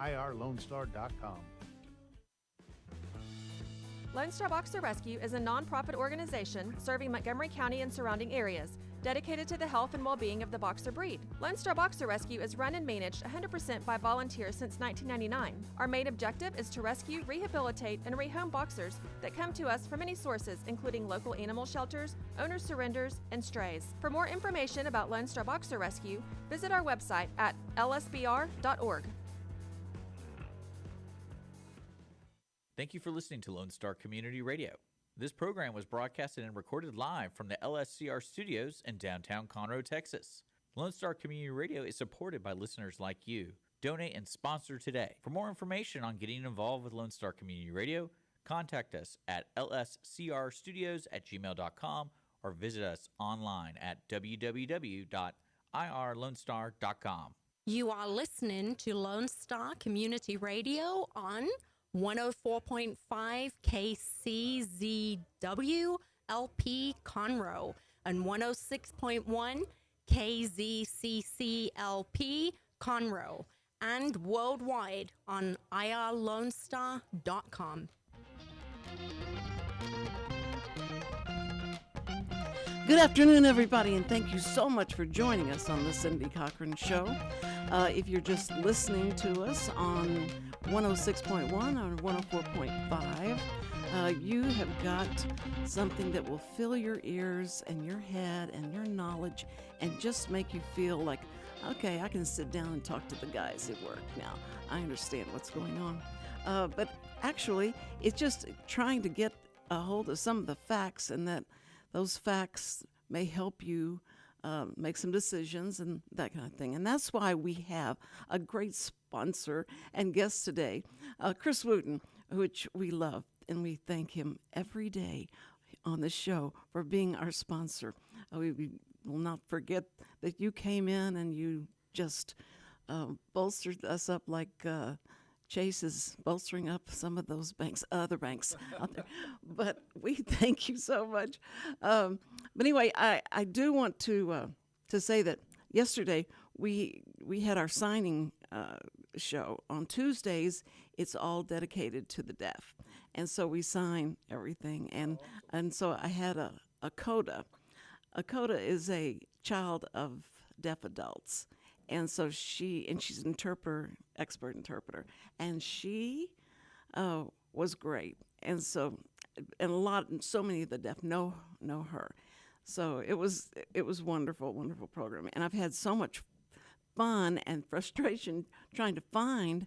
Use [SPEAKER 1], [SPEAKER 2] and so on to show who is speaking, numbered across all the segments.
[SPEAKER 1] irlonestar.com.
[SPEAKER 2] Lone Star Boxer Rescue is a nonprofit organization serving Montgomery County and surrounding areas, dedicated to the health and well-being of the boxer breed. Lone Star Boxer Rescue is run and managed 100% by volunteers since 1999. Our main objective is to rescue, rehabilitate, and rehome boxers that come to us from many sources, including local animal shelters, owner surrenders, and strays. For more information about Lone Star Boxer Rescue, visit our website at lsbr.org.
[SPEAKER 3] Thank you for listening to Lone Star Community Radio. This program was broadcasted and recorded live from the LSCR studios in downtown Conroe, Texas. Lone Star Community Radio is supported by listeners like you. Donate and sponsor today. For more information on getting involved with Lone Star Community Radio, contact us at lscrstudios@gmail.com or visit us online at www.irlonestar.com.
[SPEAKER 4] You are listening to Lone Star Community Radio on 104.5 KCZW LP Conroe and 106.1 KZCC LP Conroe and worldwide on irlonestar.com.
[SPEAKER 5] Good afternoon, everybody, and thank you so much for joining us on the Cindy Cochran Show. If you're just listening to us on 106.1 or 104.5, you have got something that will fill your ears and your head and your knowledge and just make you feel like, okay, I can sit down and talk to the guys at work now. I understand what's going on. But actually, it's just trying to get a hold of some of the facts, and that those facts may help you make some decisions and that kind of thing. And that's why we have a great sponsor and guest today, Chris Wootton, which we love, and we thank him every day on the show for being our sponsor. We will not forget that you came in and you just bolstered us up like Chase is bolstering up some of those banks, other banks out there. But we thank you so much. But anyway, I do want to say that yesterday we had our signing show. On Tuesdays, it's all dedicated to the deaf. And so we sign everything. And so I had a CODA. A CODA is a child of deaf adults. And so she's an expert interpreter, and she was great. And so many of the deaf know her. So it was wonderful program. And I've had so much fun and frustration trying to find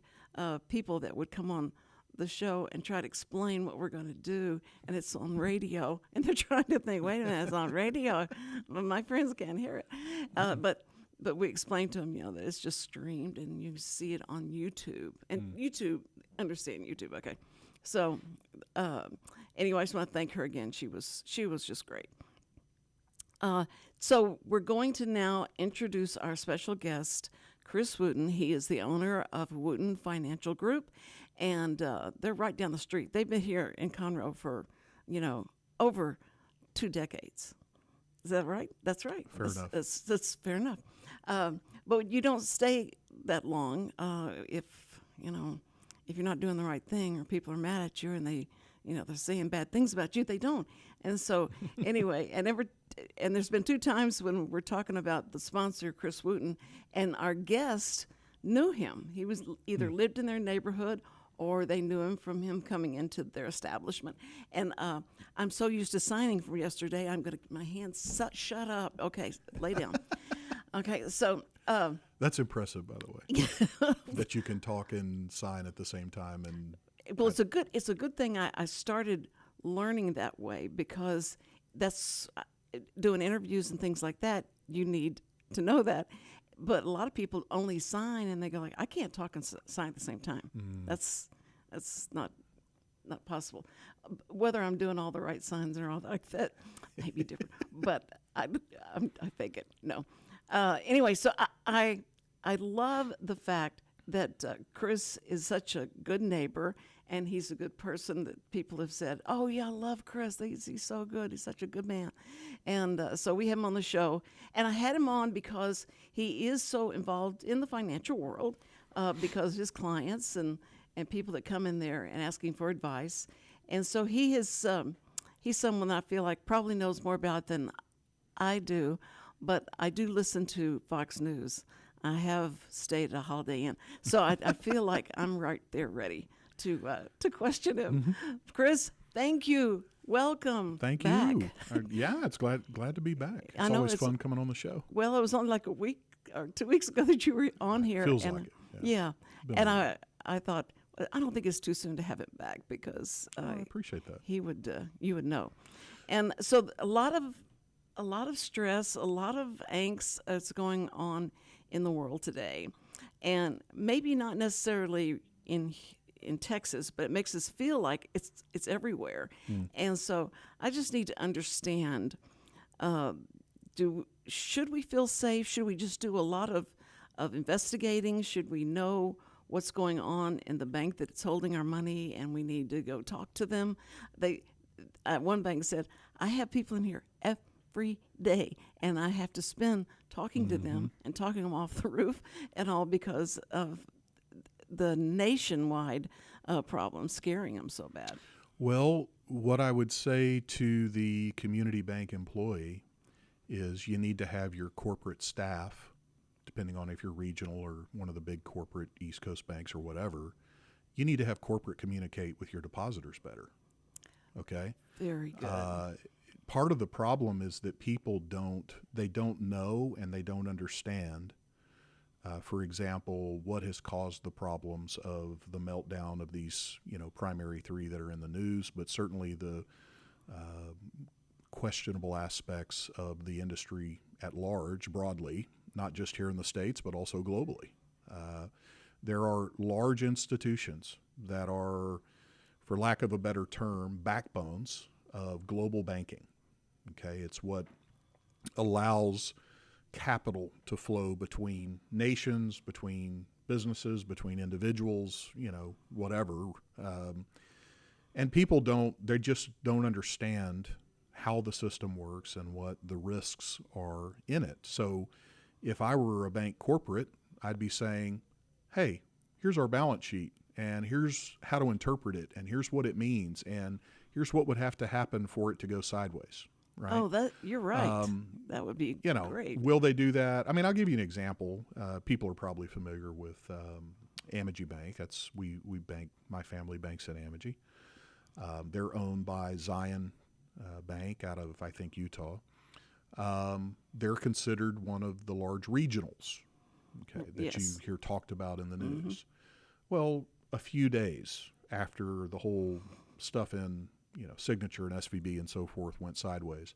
[SPEAKER 5] people that would come on the show and try to explain what we're going to do, and it's on radio, and they're trying to think, wait a minute, it's on radio. Well, my friends can't hear it. But we explained to them, that it's just streamed and you see it on YouTube. And YouTube, understand YouTube, okay. So anyway, I just want to thank her again. She was just great. So we're going to now introduce our special guest, Chris Wootton. He is the owner of Wootton Financial Group, and they're right down the street. They've been here in Conroe for, over 2 decades. Is that right? That's right.
[SPEAKER 6] Fair enough.
[SPEAKER 5] That's fair enough. But you don't stay that long if you're not doing the right thing, or people are mad at you and they're saying bad things about you. They don't. And so anyway, and there's been 2 times when we're talking about the sponsor, Chris Wootton, and our guest knew him. He was either lived in their neighborhood or they knew him from him coming into their establishment. And I'm so used to signing from yesterday, I'm going to, my hands shut up. Okay, lay down. Okay, so.
[SPEAKER 6] That's impressive, by the way, that you can talk and sign at the same time. And
[SPEAKER 5] well, it's a good thing I started learning that way, because that's doing interviews and things like that. You need to know that. But a lot of people only sign and they go like, I can't talk and sign at the same time. That's not possible. Whether I'm doing all the right signs or all like that may be different. But I fake it. No. Anyway, so I love the fact that Chris is such a good neighbor, and he's a good person that people have said, oh, yeah, I love Chris. He's so good. He's such a good man. And so we have him on the show. And I had him on because he is so involved in the financial world. because of his clients and people that come in there and asking for advice. And so he's someone that I feel like probably knows more about than I do, but I do listen to Fox News. I have stayed at a Holiday Inn, so I feel like I'm right there ready to question him. Chris, thank you. Welcome.
[SPEAKER 6] Thank
[SPEAKER 5] back.
[SPEAKER 6] you. Yeah, it's glad to be back.
[SPEAKER 5] I
[SPEAKER 6] It's
[SPEAKER 5] know
[SPEAKER 6] always
[SPEAKER 5] it's-
[SPEAKER 6] fun coming on the show.
[SPEAKER 5] Well, it was only like a week or 2 weeks ago that you were on here.
[SPEAKER 6] Feels
[SPEAKER 5] and,
[SPEAKER 6] like it,
[SPEAKER 5] Yeah.
[SPEAKER 6] Been
[SPEAKER 5] And
[SPEAKER 6] a while.
[SPEAKER 5] I thought, I don't think it's too soon to have him back because
[SPEAKER 6] I appreciate that.
[SPEAKER 5] he would you would know. And so a lot of stress, a lot of angst is going on in the world today, and maybe not necessarily in Texas, but it makes us feel like it's everywhere. And so I just need to understand: should we feel safe? Should we just do a lot of investigating? Should we know what's going on in the bank that's holding our money, and we need to go talk to them? One bank said, I have people in here every day, and I have to spend talking to them and talking them off the roof and all because of the nationwide problem scaring them so bad.
[SPEAKER 6] Well, what I would say to the community bank employee is you need to have your corporate staff, depending on if you're regional or one of the big corporate East Coast banks or whatever, you need to have corporate communicate with your depositors better. Okay?
[SPEAKER 5] Very good.
[SPEAKER 6] Part of the problem is that people don't know and they don't understand, for example, what has caused the problems of the meltdown of these, primary three that are in the news, but certainly the questionable aspects of the industry at large, broadly, not just here in the States, but also globally. There are large institutions that are, for lack of a better term, backbones of global banking. Okay, it's what allows capital to flow between nations, between businesses, between individuals, whatever. And people they just don't understand how the system works and what the risks are in it. So if I were a bank corporate, I'd be saying, hey, here's our balance sheet, and here's how to interpret it, and here's what it means, and here's what would have to happen for it to go sideways. Right?
[SPEAKER 5] Oh, you're right. That would be great.
[SPEAKER 6] Will they do that? I mean, I'll give you an example. People are probably familiar with Amegy Bank. We bank. My family banks at Amegy. They're owned by Zion Bank out of, I think, Utah. They're considered one of the large regionals, that you hear talked about in the news. Well, a few days after the whole stuff in Signature and SVB and so forth went sideways,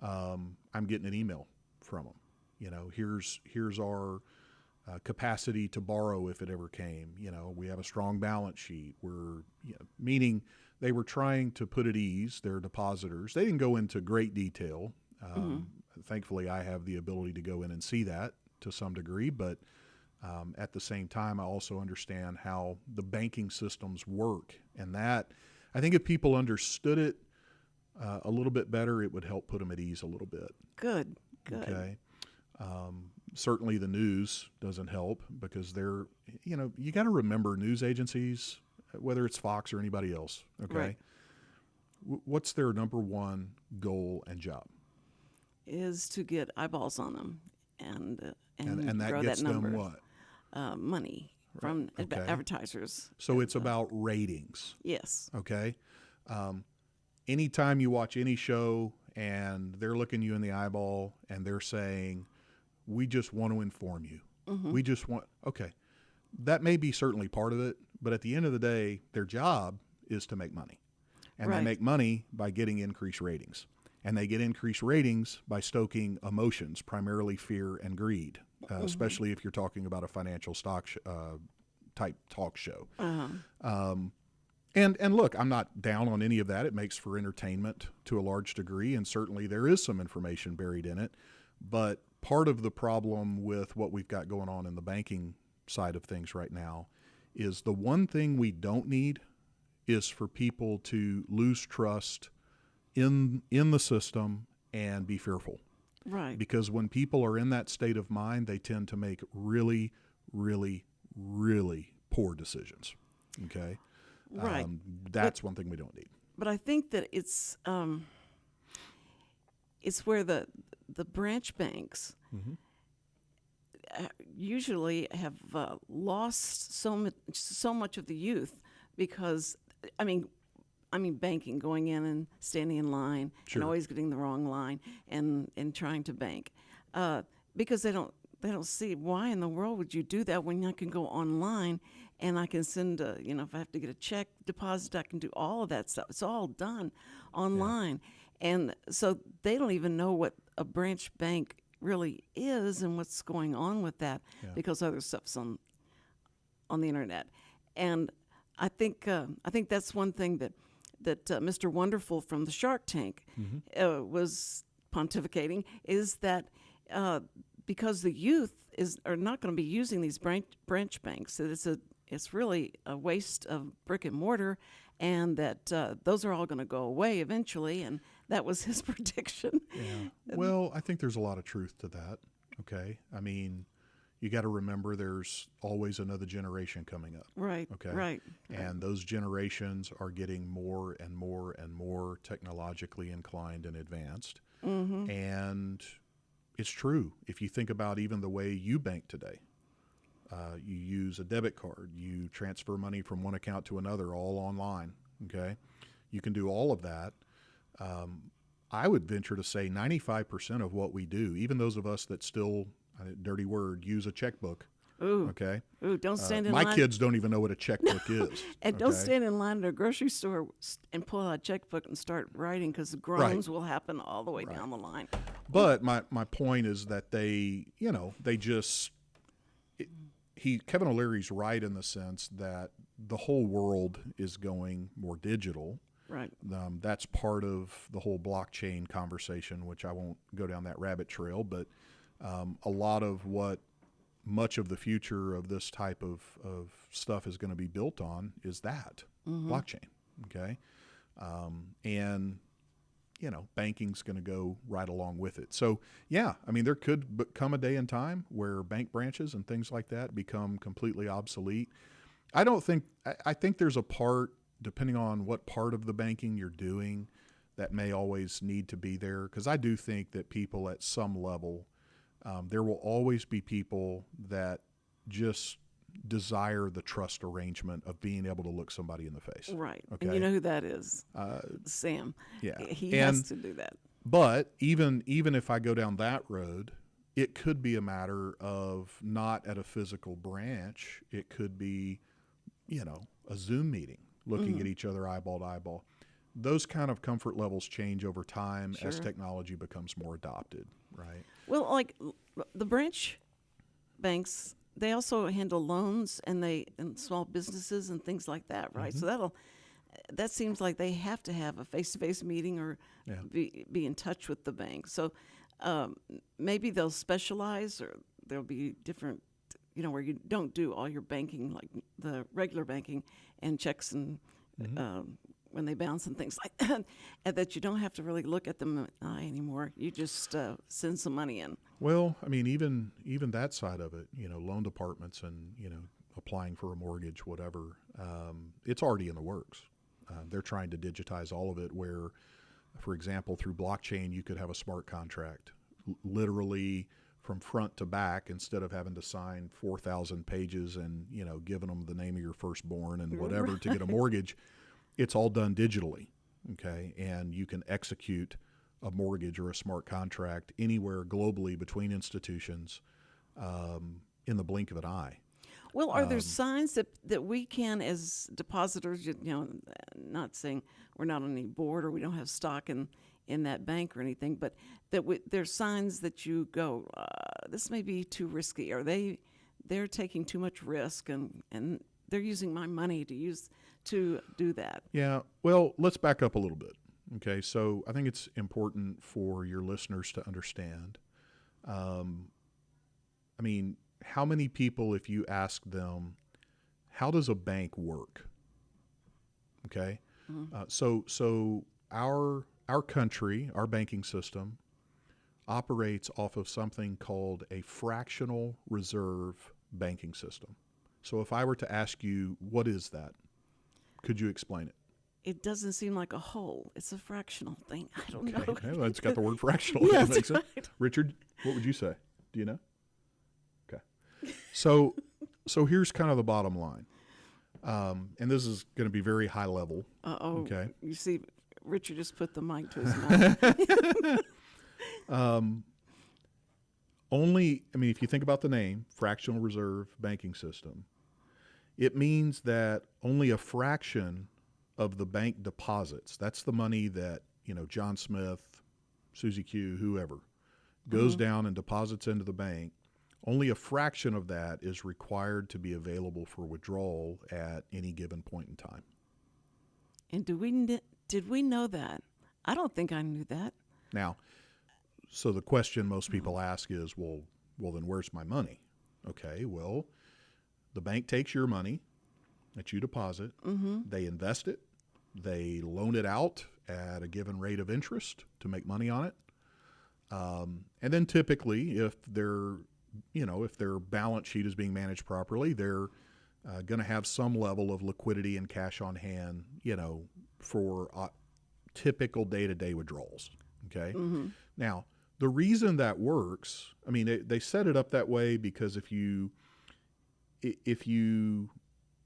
[SPEAKER 6] I'm getting an email from them. Here's our capacity to borrow if it ever came. We have a strong balance sheet. Meaning they were trying to put at ease their depositors. They didn't go into great detail. Thankfully, I have the ability to go in and see that to some degree, but at the same time, I also understand how the banking systems work, and that, I think if people understood it a little bit better, it would help put them at ease a little bit.
[SPEAKER 5] Good.
[SPEAKER 6] Okay. Certainly the news doesn't help because they're, you got to remember news agencies, whether it's Fox or anybody else, okay?
[SPEAKER 5] Right.
[SPEAKER 6] What's their number one goal and job?
[SPEAKER 5] Is to get eyeballs on them and
[SPEAKER 6] that
[SPEAKER 5] grow
[SPEAKER 6] gets
[SPEAKER 5] that number.
[SPEAKER 6] them what?
[SPEAKER 5] Money from
[SPEAKER 6] Okay.
[SPEAKER 5] advertisers.
[SPEAKER 6] So it's about ratings.
[SPEAKER 5] Yes.
[SPEAKER 6] Okay. Anytime you watch any show and they're looking you in the eyeball and they're saying, we just want to inform you. We just want, okay, that may be certainly part of it, but at the end of the day, their job is to make money. And
[SPEAKER 5] Right.
[SPEAKER 6] they make money by getting increased ratings. And they get increased ratings by stoking emotions, primarily fear and greed, especially if you're talking about a financial stock type talk show. And look, I'm not down on any of that. It makes for entertainment to a large degree, and certainly there is some information buried in it. But part of the problem with what we've got going on in the banking side of things right now is the one thing we don't need is for people to lose trust in the system and be fearful.
[SPEAKER 5] Right.
[SPEAKER 6] Because when people are in that state of mind, they tend to make really, really, really poor decisions. Okay,
[SPEAKER 5] Right.
[SPEAKER 6] that's one thing we don't need.
[SPEAKER 5] But I think that it's where the branch banks usually have lost so much of the youth because I mean banking, going in and standing in line
[SPEAKER 6] Sure.
[SPEAKER 5] and always getting the wrong line and trying to bank because they don't see why in the world would you do that when I can go online and I can send if I have to get a check deposit, I can do all of that stuff. It's all done online. And so they don't even know what a branch bank really is and what's going on with that because other stuff's on the internet. And I think that's one thing that Mr. Wonderful from the Shark Tank was pontificating is that because the youth are not going to be using these branch banks, that it's really a waste of brick and mortar, and that those are all going to go away eventually. And that was his prediction.
[SPEAKER 6] Yeah. Well, I think there's a lot of truth to that. Okay. I mean, you got to remember there's always another generation coming up.
[SPEAKER 5] Right.
[SPEAKER 6] Okay.
[SPEAKER 5] Right.
[SPEAKER 6] And those generations are getting more and more and more technologically inclined and advanced.
[SPEAKER 5] Mm-hmm.
[SPEAKER 6] And it's true. If you think about even the way you bank today, you use a debit card, you transfer money from one account to another all online. Okay. You can do all of that. I would venture to say 95% of what we do, even those of us that still, dirty word, use a checkbook.
[SPEAKER 5] Ooh.
[SPEAKER 6] Okay.
[SPEAKER 5] Ooh, don't stand in
[SPEAKER 6] my
[SPEAKER 5] line.
[SPEAKER 6] kids don't even know what a checkbook is.
[SPEAKER 5] And don't
[SPEAKER 6] okay?
[SPEAKER 5] stand in line at a grocery store and pull out a checkbook and start writing because the groans will happen all the way down the line.
[SPEAKER 6] But my point is that Kevin O'Leary's right in the sense that the whole world is going more digital.
[SPEAKER 5] Right.
[SPEAKER 6] That's part of the whole blockchain conversation, which I won't go down that rabbit trail, but a lot of what much of the future of this type of stuff is going to be built on is that blockchain. Okay. And banking's going to go right along with it. So yeah, I mean, there could come a day and time where bank branches and things like that become completely obsolete. I think there's a part, depending on what part of the banking you're doing, that may always need to be there. Because I do think that people at some level, there will always be people that just desire the trust arrangement of being able to look somebody in the face.
[SPEAKER 5] Right.
[SPEAKER 6] Okay.
[SPEAKER 5] And you know who that is? Sam.
[SPEAKER 6] Yeah.
[SPEAKER 5] He has to do that.
[SPEAKER 6] But even if I go down that road, it could be a matter of not at a physical branch. It could be, a Zoom meeting, looking at each other eyeball to eyeball. Those kind of comfort levels change over time as technology becomes more adopted, right?
[SPEAKER 5] Well, like the branch banks, they also handle loans and small businesses and things like that, right? So that seems like they have to have a face-to-face meeting or be in touch with the bank. So maybe they'll specialize, or there'll be different, where you don't do all your banking like the regular banking and checks and when they bounce and things like that, and that you don't have to really look at them in the eye anymore. You just send some money in.
[SPEAKER 6] Well, I mean, even that side of it, loan departments and, applying for a mortgage, whatever, it's already in the works. They're trying to digitize all of it where, for example, through blockchain, you could have a smart contract literally from front to back instead of having to sign 4,000 pages and, giving them the name of your firstborn and whatever to get a mortgage. It's all done digitally, okay? And you can execute a mortgage or a smart contract anywhere globally between institutions in the blink of an eye.
[SPEAKER 5] Well, are there signs that we can, as depositors, not saying we're not on any board or we don't have stock in that bank or anything, but that there's signs that you go, this may be too risky, or they're taking too much risk and they're using my money to do that.
[SPEAKER 6] Yeah, well, let's back up a little bit. Okay, so I think it's important for your listeners to understand. How many people, if you ask them, how does a bank work? Okay, so our country, our banking system, operates off of something called a fractional reserve banking system. So if I were to ask you, what is that? Could you explain it?
[SPEAKER 5] It doesn't seem like a whole. It's a fractional thing. I don't
[SPEAKER 6] Okay.
[SPEAKER 5] know.
[SPEAKER 6] Well, it's got the word fractional.
[SPEAKER 5] Yeah,
[SPEAKER 6] That
[SPEAKER 5] that's
[SPEAKER 6] makes it.
[SPEAKER 5] right.
[SPEAKER 6] Richard, what would you say? Do you know? Okay. So here's kind of the bottom line. And this is going to be very high level.
[SPEAKER 5] Uh-oh.
[SPEAKER 6] Okay.
[SPEAKER 5] You see, Richard just put the mic to his mouth.
[SPEAKER 6] If you think about the name, fractional reserve banking system, it means that only a fraction of the bank deposits, that's the money that, John Smith, Susie Q, whoever, goes down and deposits into the bank, only a fraction of that is required to be available for withdrawal at any given point in time.
[SPEAKER 5] And did we know that? I don't think I knew that.
[SPEAKER 6] Now, so the question most people ask is, well, then where's my money? Okay, well, the bank takes your money that you deposit, they invest it, they loan it out at a given rate of interest to make money on it. And then typically, if their balance sheet is being managed properly, they're going to have some level of liquidity and cash on hand, for typical day-to-day withdrawals. Okay. Now, the reason that works, they set it up that way because if you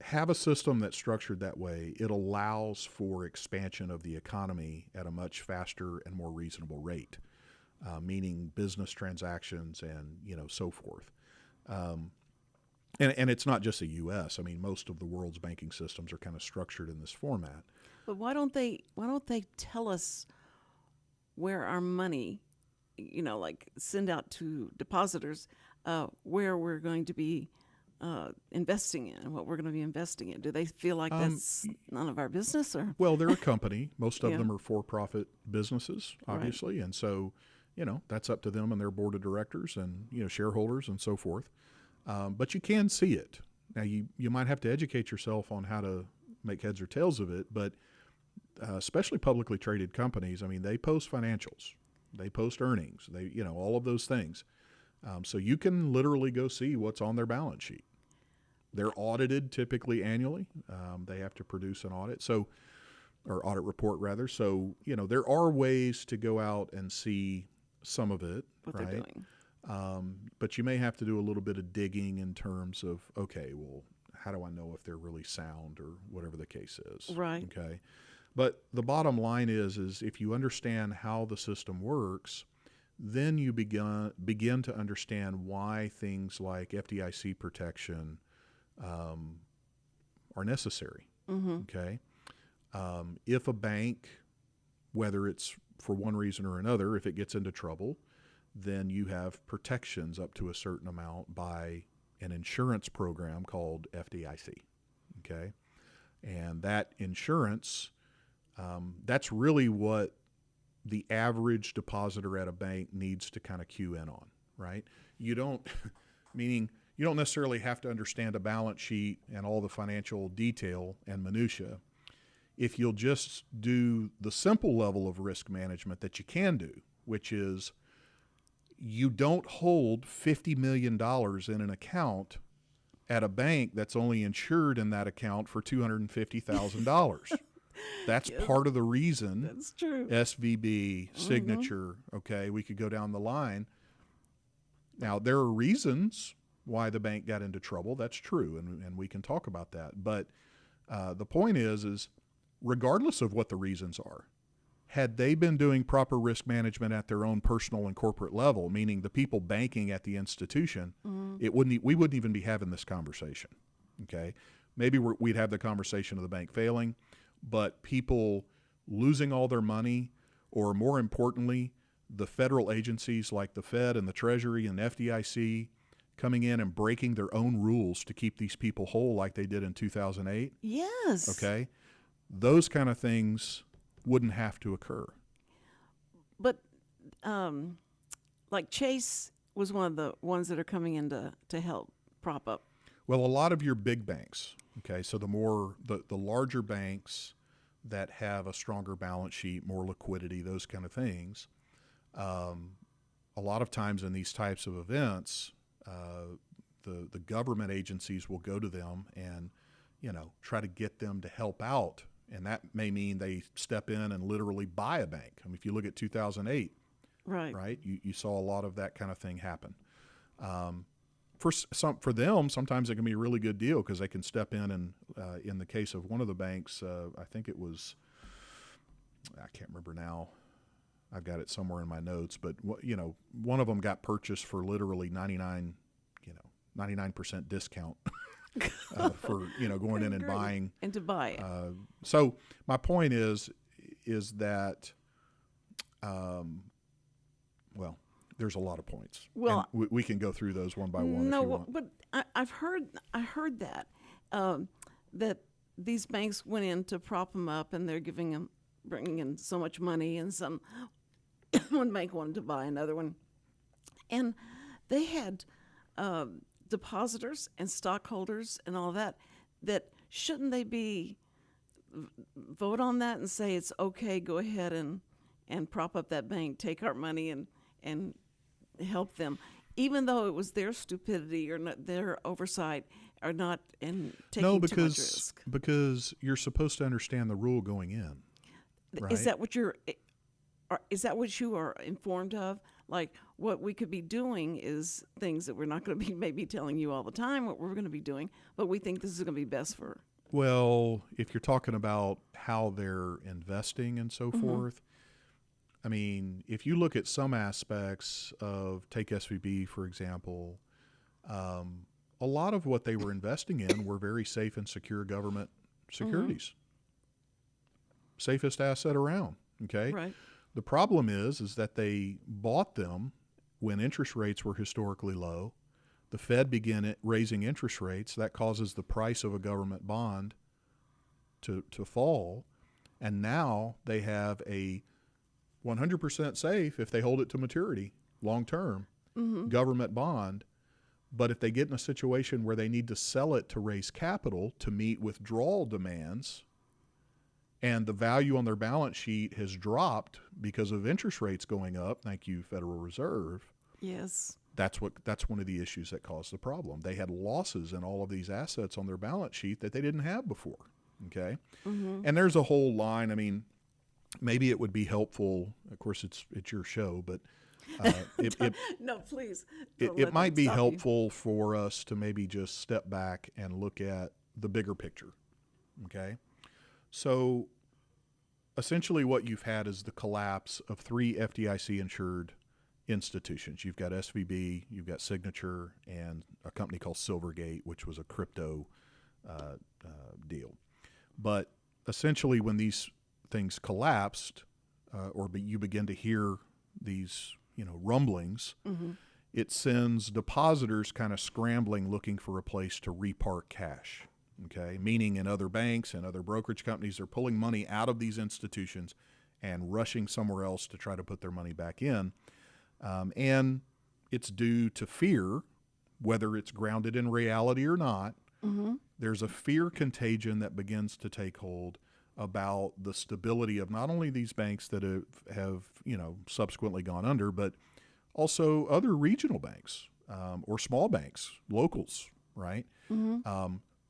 [SPEAKER 6] have a system that's structured that way, it allows for expansion of the economy at a much faster and more reasonable rate, meaning business transactions and so forth. And it's not just the U.S. Most of the world's banking systems are kind of structured in this format.
[SPEAKER 5] But why don't they tell us where our money, like send out to depositors, where we're going to be investing in and what we're going to be investing in? Do they feel like that's none of our business? Or
[SPEAKER 6] Well, they're a company. Most of
[SPEAKER 5] Yeah.
[SPEAKER 6] them are for-profit businesses, obviously, and so that's up to them and their board of directors and shareholders and so forth. But you can see it. Now you might have to educate yourself on how to make heads or tails of it, but especially publicly traded companies, they post financials, they post earnings, they all of those things. So you can literally go see what's on their balance sheet. They're audited typically annually. They have to produce an audit, or audit report rather. So there are ways to go out and see some of it,
[SPEAKER 5] what
[SPEAKER 6] right?
[SPEAKER 5] they're doing.
[SPEAKER 6] But you may have to do a little bit of digging in terms of, okay, well, how do I know if they're really sound or whatever the case is?
[SPEAKER 5] Right.
[SPEAKER 6] Okay. But the bottom line is if you understand how the system works, then you begin to understand why things like FDIC protection are necessary. Okay. If a bank, whether it's for one reason or another, if it gets into trouble, then you have protections up to a certain amount by an insurance program called FDIC. Okay. And that insurance, that's really what the average depositor at a bank needs to kind of cue in on, right? You don't, meaning you don't necessarily have to understand a balance sheet and all the financial detail and minutia. If you'll just do the simple level of risk management that you can do, which is you don't hold $50 million in an account at a bank that's only insured in that account for $250,000. That's part of the reason.
[SPEAKER 5] That's true.
[SPEAKER 6] SVB, Signature, okay, we could go down the line. Now, there are reasons why the bank got into trouble. That's true, and we can talk about that. But the point is regardless of what the reasons are, had they been doing proper risk management at their own personal and corporate level, meaning the people banking at the institution, we wouldn't even be having this conversation, okay? Maybe we'd have the conversation of the bank failing, but people losing all their money, or more importantly, the federal agencies like the Fed and the Treasury and FDIC coming in and breaking their own rules to keep these people whole like they did in 2008.
[SPEAKER 5] Yes.
[SPEAKER 6] Okay? Those kind of things wouldn't have to occur.
[SPEAKER 5] But like Chase was one of the ones that are coming in to help prop up.
[SPEAKER 6] Well, a lot of your big banks, okay, so the larger banks that have a stronger balance sheet, more liquidity, those kind of things, a lot of times in these types of events, the government agencies will go to them and, try to get them to help out. And that may mean they step in and literally buy a bank. I mean, if you look at 2008, right, you saw a lot of that kind of thing happen. For them, sometimes it can be a really good deal because they can step in and, in the case of one of the banks, I think it was, I can't remember now. I've got it somewhere in my notes, but one of them got purchased for literally 99% discount for going in and buying
[SPEAKER 5] and to buy it.
[SPEAKER 6] So my point is that, there's a lot of points.
[SPEAKER 5] Well,
[SPEAKER 6] and we can go through those one by one.
[SPEAKER 5] No,
[SPEAKER 6] if you want.
[SPEAKER 5] but I heard that that these banks went in to prop them up, and they're bringing in so much money, and one bank wanted to buy another one, and they had depositors and stockholders and all that. That shouldn't they vote on that and say it's okay, go ahead and prop up that bank, take our money and help them, even though it was their stupidity or not their oversight or not and taking too much risk.
[SPEAKER 6] Because you're supposed to understand the rule going in. Right?
[SPEAKER 5] Is that what you are informed of? Like, what we could be doing is things that we're not going to be maybe telling you all the time what we're going to be doing, but we think this is going to be best for.
[SPEAKER 6] Well, if you're talking about how they're investing and so forth, I mean, if you look at some aspects of, take SVB, for example, a lot of what they were investing in were very safe and secure government securities. Safest asset around, okay?
[SPEAKER 5] Right.
[SPEAKER 6] The problem is that they bought them when interest rates were historically low. The Fed began raising interest rates. That causes the price of a government bond to fall. And now they have a 100% safe, if they hold it to maturity, long-term, government bond. But if they get in a situation where they need to sell it to raise capital to meet withdrawal demands, and the value on their balance sheet has dropped because of interest rates going up, thank you, Federal Reserve.
[SPEAKER 5] Yes.
[SPEAKER 6] That's one of the issues that caused the problem. They had losses in all of these assets on their balance sheet that they didn't have before, okay? And there's a whole line. I mean, maybe it would be helpful. Of course, it's your show, but
[SPEAKER 5] no, please.
[SPEAKER 6] It might be helpful for us to maybe just step back and look at the bigger picture, okay? So essentially what you've had is the collapse of 3 FDIC-insured institutions. You've got SVB, you've got Signature, and a company called Silvergate, which was a crypto deal. But essentially when these things collapsed, you begin to hear these rumblings, it sends depositors kind of scrambling, looking for a place to repark cash. Okay, meaning in other banks and other brokerage companies, they're pulling money out of these institutions and rushing somewhere else to try to put their money back in. And it's due to fear, whether it's grounded in reality or not. There's a fear contagion that begins to take hold about the stability of not only these banks that have subsequently gone under, but also other regional banks or small banks, locals, right?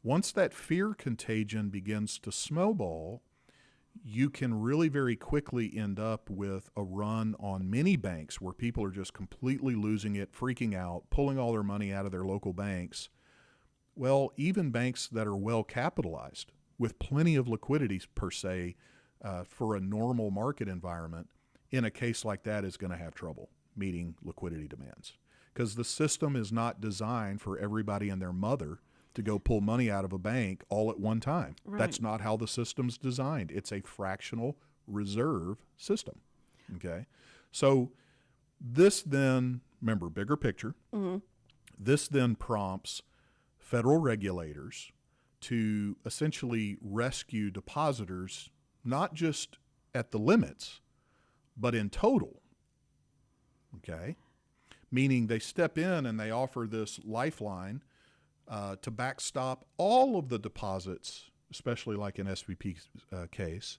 [SPEAKER 6] Once that fear contagion begins to snowball, you can really very quickly end up with a run on many banks where people are just completely losing it, freaking out, pulling all their money out of their local banks. Well, even banks that are well capitalized with plenty of liquidity per se for a normal market environment, in a case like that is going to have trouble meeting liquidity demands because the system is not designed for everybody and their mother to go pull money out of a bank all at one time.
[SPEAKER 5] Right.
[SPEAKER 6] That's not how the system's designed. It's a fractional reserve system, okay? So this then, remember, bigger picture, this then prompts federal regulators to essentially rescue depositors, not just at the limits, but in total, okay? Meaning they step in and they offer this lifeline to backstop all of the deposits, especially like in SVP's case,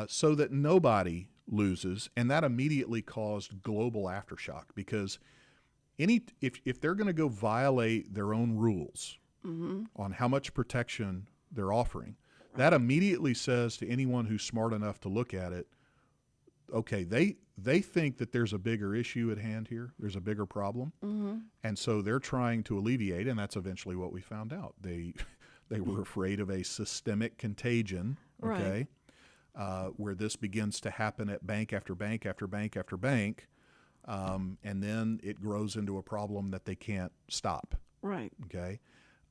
[SPEAKER 6] so that nobody loses. And that immediately caused global aftershock because if they're going to go violate their own rules on how much protection they're offering, that immediately says to anyone who's smart enough to look at it, okay, they think that there's a bigger issue at hand here. There's a bigger problem. And so they're trying to alleviate, and that's eventually what we found out. They were afraid of a systemic contagion, okay, where this begins to happen at bank after bank after bank after bank, and then it grows into a problem that they can't stop.
[SPEAKER 5] Right.
[SPEAKER 6] Okay.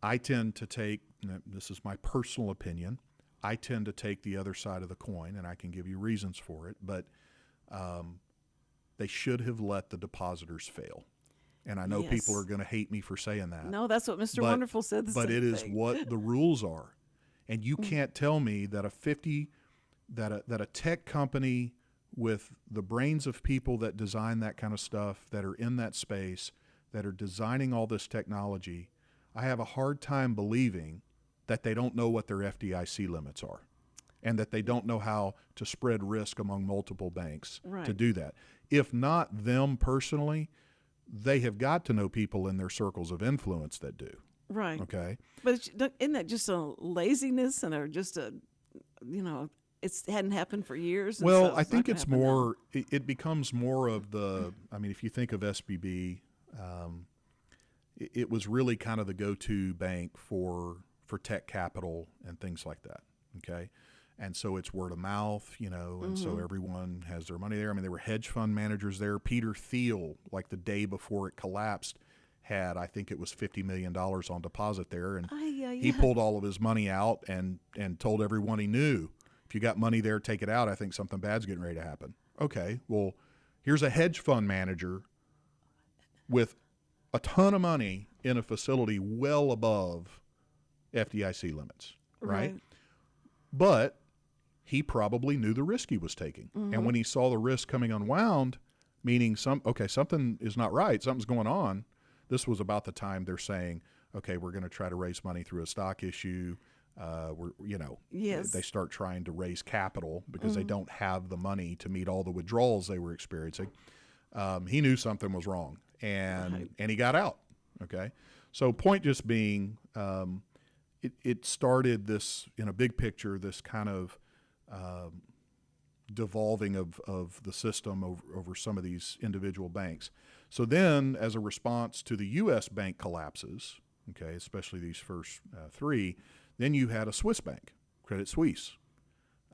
[SPEAKER 6] I tend to take, this is my personal opinion, I tend to take the other side of the coin, and I can give you reasons for it, but they should have let the depositors fail. And I know people are going to hate me for saying that.
[SPEAKER 5] No, that's what Mr. Wonderful said.
[SPEAKER 6] But it is what the rules are. And you can't tell me that that a tech company with the brains of people that design that kind of stuff, that are in that space, that are designing all this technology, I have a hard time believing that they don't know what their FDIC limits are and that they don't know how to spread risk among multiple banks to do that. If not them personally, they have got to know people in their circles of influence that do.
[SPEAKER 5] Right.
[SPEAKER 6] Okay.
[SPEAKER 5] But isn't that just a laziness and just a, it hadn't happened for years?
[SPEAKER 6] Well,
[SPEAKER 5] so
[SPEAKER 6] I think it's more,
[SPEAKER 5] now.
[SPEAKER 6] it becomes more of the, I mean, if you think of SBB, it was really kind of the go-to bank for tech capital and things like that. Okay. And so it's word of mouth, and so everyone has their money there. I mean, there were hedge fund managers there. Peter Thiel, like the day before it collapsed, had, I think it was $50 million on deposit there. And he pulled all of his money out and told everyone he knew, if you got money there, take it out. I think something bad's getting ready to happen. Okay, well, here's a hedge fund manager with a ton of money in a facility well above FDIC limits, right? But he probably knew the risk he was taking. And when he saw the risk coming unwound, meaning something is not right, something's going on. This was about the time they're saying, okay, we're going to try to raise money through a stock issue. They start trying to raise capital because they don't have the money to meet all the withdrawals they were experiencing. He knew something was wrong, and he got out. Okay, so point just being, it started this, in a big picture, this kind of devolving of the system over some of these individual banks. So then, as a response to the U.S. bank collapses, okay, especially these first three, then you had a Swiss bank, Credit Suisse.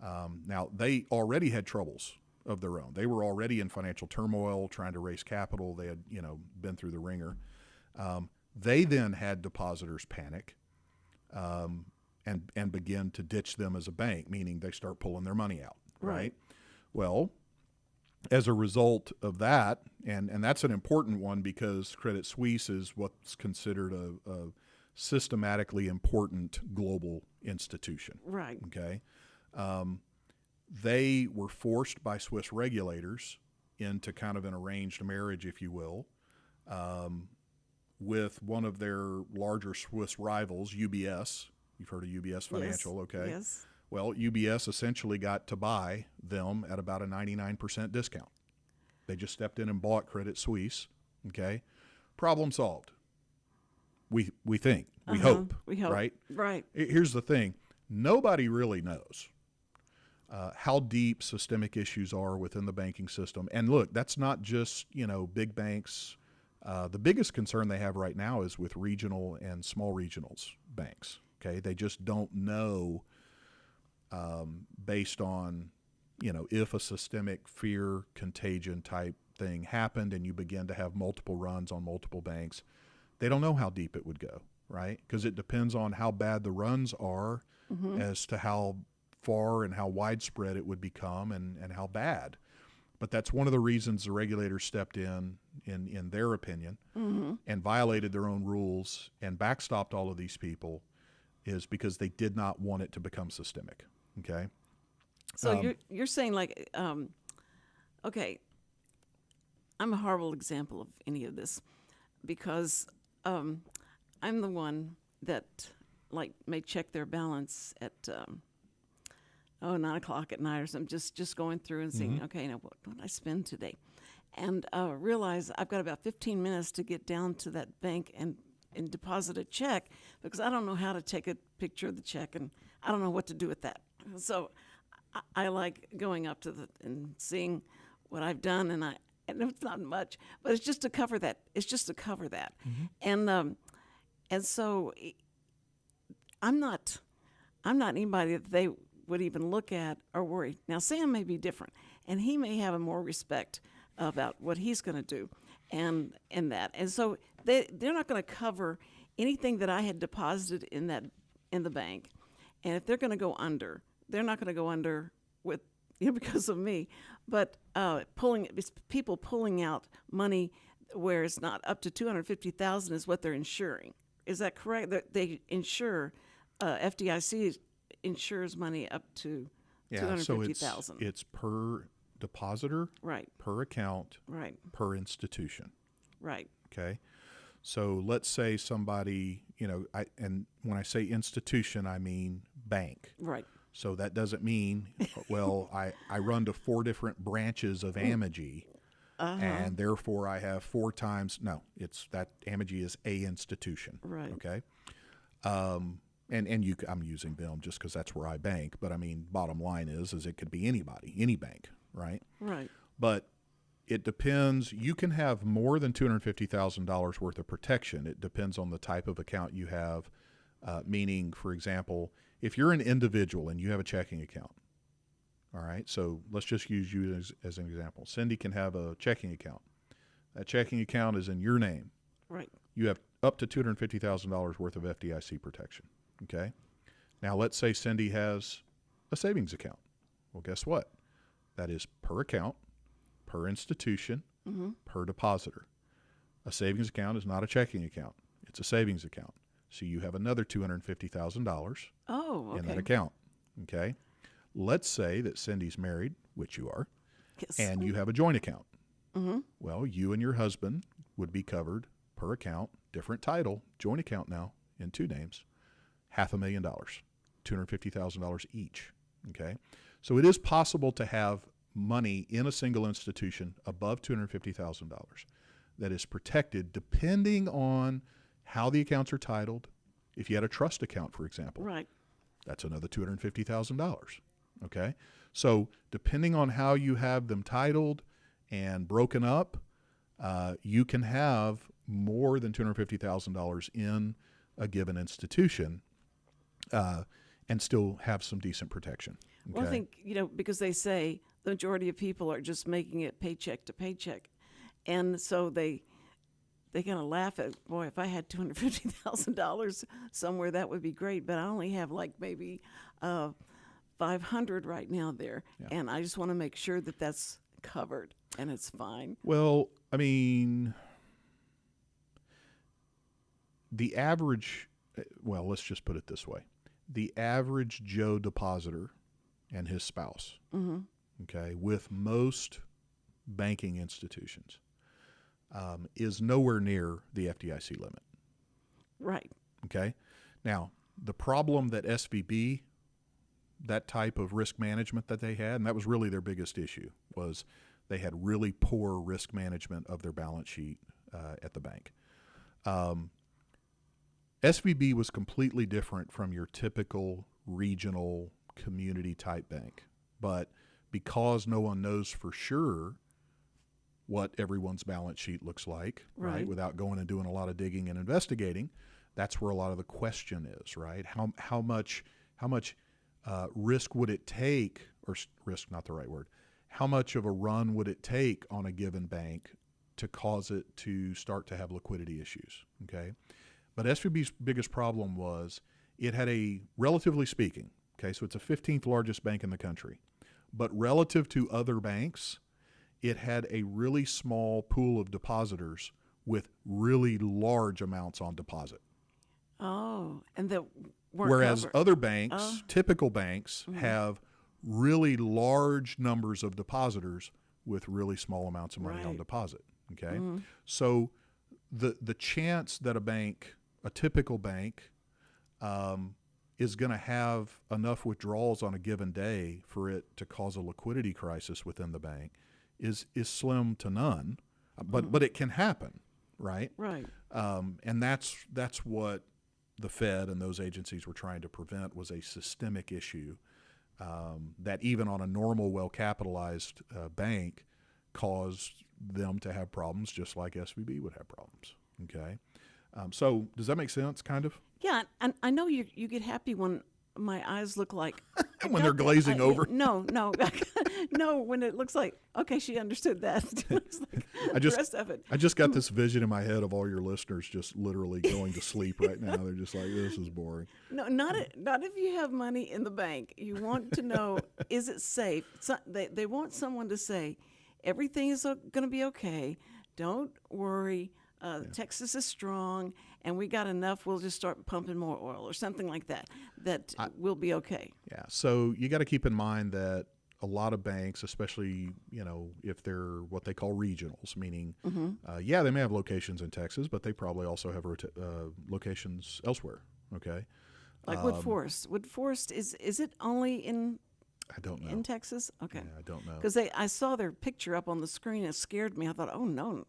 [SPEAKER 6] Now, they already had troubles of their own. They were already in financial turmoil, trying to raise capital. They had, been through the ringer. They then had depositors panic and begin to ditch them as a bank, meaning they start pulling their money out, right? Well, as a result of that, and that's an important one because Credit Suisse is what's considered a systematically important global institution.
[SPEAKER 5] Right.
[SPEAKER 6] Okay. They were forced by Swiss regulators into kind of an arranged marriage, if you will, with one of their larger Swiss rivals, UBS. You've heard of UBS Financial, okay?
[SPEAKER 5] Yes.
[SPEAKER 6] Well, UBS essentially got to buy them at about a 99% discount. They just stepped in and bought Credit Suisse, okay? Problem solved. We think, we hope, right?
[SPEAKER 5] Right.
[SPEAKER 6] Here's the thing. Nobody really knows how deep systemic issues are within the banking system. And look, that's not just, big banks. The biggest concern they have right now is with regional and small regionals banks, okay? They just don't know based on, if a systemic fear contagion type thing happened and you begin to have multiple runs on multiple banks, they don't know how deep it would go, right? Because it depends on how bad the runs are as to how far and how widespread it would become and how bad. But that's one of the reasons the regulators stepped in their opinion, and violated their own rules and backstopped all of these people, is because they did not want it to become systemic, okay?
[SPEAKER 5] So you're saying okay, I'm a horrible example of any of this because I'm the one that may check their balance at 9 o'clock at night or something, just going through and seeing, okay, now what did I spend today? and realize I've got about 15 minutes to get down to that bank and deposit a check, because I don't know how to take a picture of the check, and I don't know what to do with that. So I like going up to and seeing what I've done, and it's not much, but it's just to cover that. It's just to cover that, and so I'm not anybody that they would even look at or worry. Now Sam may be different, and he may have a more respect about what he's going to do, and so they're not going to cover anything that I had deposited in the bank, and if they're going to go under, they're not going to go under with because of me, but people pulling out money where it's not up to $250,000 is what they're insuring. Is that correct? They insure FDIC insures money up to $250,000.
[SPEAKER 6] So it's per depositor,
[SPEAKER 5] right?
[SPEAKER 6] Per account,
[SPEAKER 5] right?
[SPEAKER 6] Per institution,
[SPEAKER 5] right?
[SPEAKER 6] Okay. So let's say somebody, and when I say institution, I mean bank.
[SPEAKER 5] Right.
[SPEAKER 6] So that doesn't mean, well, I run to 4 different branches of Amegy, and therefore I have 4 times. No, it's that Amegy is a institution.
[SPEAKER 5] Right.
[SPEAKER 6] Okay. I'm using them just because that's where I bank. But I mean, bottom line is it could be anybody, any bank, right?
[SPEAKER 5] Right.
[SPEAKER 6] But it depends. You can have more than $250,000 worth of protection. It depends on the type of account you have. Meaning, for example, if you're an individual and you have a checking account, all right, so let's just use you as an example. Cindy can have a checking account. That checking account is in your name.
[SPEAKER 5] Right.
[SPEAKER 6] You have up to $250,000 worth of FDIC protection, okay? Now, let's say Cindy has a savings account. Well, guess what? That is per account, per institution, per depositor. A savings account is not a checking account. It's a savings account. So you have another $250,000 in that account, okay? Let's say that Cindy's married, which you are,
[SPEAKER 5] yes,
[SPEAKER 6] and you have a joint account. Well, you and your husband would be covered per account, different title, joint account now in 2 names, $500,000, $250,000 each, okay? So it is possible to have money in a single institution above $250,000 that is protected depending on how the accounts are titled. If you had a trust account, for example,
[SPEAKER 5] right,
[SPEAKER 6] that's another $250,000, okay? So depending on how you have them titled and broken up, you can have more than $250,000 in a given institution and still have some decent protection. Okay?
[SPEAKER 5] Well, I think, because they say the majority of people are just making it paycheck to paycheck. And so they kind of laugh at, boy, if I had $250,000 somewhere, that would be great. But I only have like maybe 500 right now there.
[SPEAKER 6] Yeah.
[SPEAKER 5] And I just want to make sure that that's covered and it's fine.
[SPEAKER 6] Well, I mean, the average, let's just put it this way. The average Joe depositor and his spouse, okay, with most banking institutions, is nowhere near the FDIC limit.
[SPEAKER 5] Right.
[SPEAKER 6] Okay. Now, the problem that SVB, that type of risk management that they had, and that was really their biggest issue, was they had really poor risk management of their balance sheet at the bank. SVB was completely different from your typical regional community type bank. But because no one knows for sure what everyone's balance sheet looks like, right? Without going and doing a lot of digging and investigating, that's where a lot of the question is, right? How much risk would it take, or risk, not the right word, how much of a run would it take on a given bank to cause it to start to have liquidity issues, okay? But SVB's biggest problem was it had a, relatively speaking, okay, so it's the 15th largest bank in the country, but relative to other banks, it had a really small pool of depositors with really large amounts on deposit.
[SPEAKER 5] Oh, and that weren't
[SPEAKER 6] Whereas
[SPEAKER 5] covered.
[SPEAKER 6] other banks, typical banks, have really large numbers of depositors with really small amounts of money on deposit. Okay, so the chance that a typical bank, is going to have enough withdrawals on a given day for it to cause a liquidity crisis within the bank is slim to none, but it can happen, right?
[SPEAKER 5] Right.
[SPEAKER 6] And that's what the Fed and those agencies were trying to prevent, was a systemic issue that even on a normal, well-capitalized bank caused them to have problems, just like SVB would have problems. Okay, so does that make sense? Kind of.
[SPEAKER 5] Yeah, and I know you get happy when my eyes look like
[SPEAKER 6] When they're glazing over.
[SPEAKER 5] No, no, when it looks like, okay, she understood that. It looks like the rest of it.
[SPEAKER 6] I just got this vision in my head of all your listeners just literally going to sleep right now. They're just like, this is boring.
[SPEAKER 5] No, not if you have money in the bank. You want to know, is it safe? So they want someone to say, everything is going to be okay. Don't worry. Texas is strong, and we got enough. We'll just start pumping more oil or something like that. Will be okay.
[SPEAKER 6] Yeah. So you got to keep in mind that a lot of banks, especially if they're what they call regionals, meaning they may have locations in Texas, but they probably also have locations elsewhere. Okay.
[SPEAKER 5] Like Wood Forest. Wood Forest is it only in?
[SPEAKER 6] I don't know.
[SPEAKER 5] In Texas? Okay.
[SPEAKER 6] Yeah, I don't know.
[SPEAKER 5] Because I saw their picture up on the screen. It scared me. I thought, oh no.